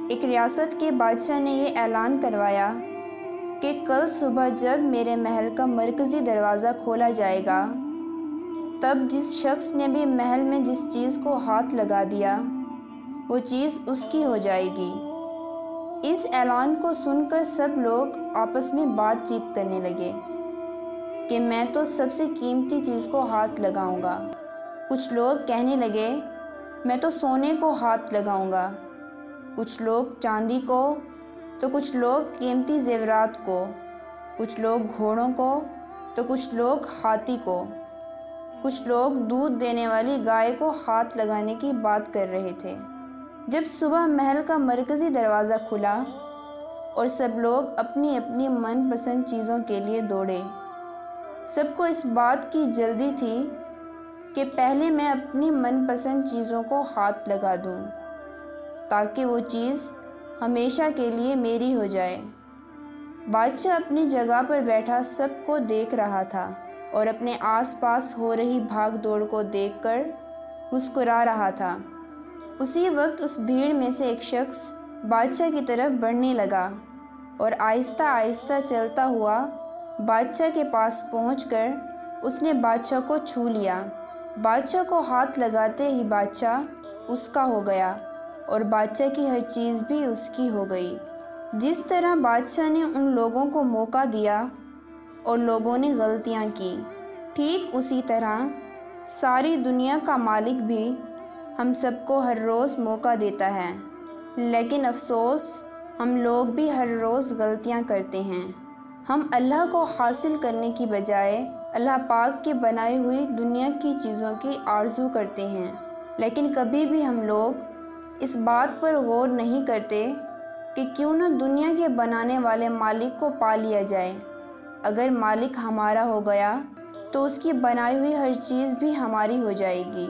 ایک ریاست کے بادشاہ نے یہ اعلان کروایا کہ کل صبح جب میرے محل کا مرکزی دروازہ کھولا جائے گا، تب جس شخص نے بھی محل میں جس چیز کو ہاتھ لگا دیا وہ چیز اس کی ہو جائے گی۔ اس اعلان کو سن کر سب لوگ آپس میں بات چیت کرنے لگے کہ میں تو سب سے قیمتی چیز کو ہاتھ لگاؤں گا۔ کچھ لوگ کہنے لگے میں تو سونے کو ہاتھ لگاؤں گا، کچھ لوگ چاندی کو، تو کچھ لوگ قیمتی زیورات کو، کچھ لوگ گھوڑوں کو، تو کچھ لوگ ہاتھی کو، کچھ لوگ دودھ دینے والی گائے کو ہاتھ لگانے کی بات کر رہے تھے۔ جب صبح محل کا مرکزی دروازہ کھلا اور سب لوگ اپنی اپنی من پسند چیزوں کے لیے دوڑے، سب کو اس بات کی جلدی تھی کہ پہلے میں اپنی من پسند چیزوں کو ہاتھ لگا دوں تاکہ وہ چیز ہمیشہ کے لیے میری ہو جائے۔ بادشاہ اپنی جگہ پر بیٹھا سب کو دیکھ رہا تھا اور اپنے آس پاس ہو رہی بھاگ دوڑ کو دیکھ کر مسکرا رہا تھا۔ اسی وقت اس بھیڑ میں سے ایک شخص بادشاہ کی طرف بڑھنے لگا اور آہستہ آہستہ چلتا ہوا بادشاہ کے پاس پہنچ کر اس نے بادشاہ کو چھو لیا۔ بادشاہ کو ہاتھ لگاتے ہی بادشاہ اس کا ہو گیا اور بادشاہ کی ہر چیز بھی اس کی ہو گئی۔ جس طرح بادشاہ نے ان لوگوں کو موقع دیا اور لوگوں نے غلطیاں کی، ٹھیک اسی طرح ساری دنیا کا مالک بھی ہم سب کو ہر روز موقع دیتا ہے، لیکن افسوس ہم لوگ بھی ہر روز غلطیاں کرتے ہیں۔ ہم اللہ کو حاصل کرنے کی بجائے اللہ پاک کے بنائی ہوئی دنیا کی چیزوں کی آرزو کرتے ہیں، لیکن کبھی بھی ہم لوگ اس بات پر غور نہیں کرتے کہ کیوں نہ دنیا کے بنانے والے مالک کو پا لیا جائے۔ اگر مالک ہمارا ہو گیا تو اس کی بنائی ہوئی ہر چیز بھی ہماری ہو جائے گی۔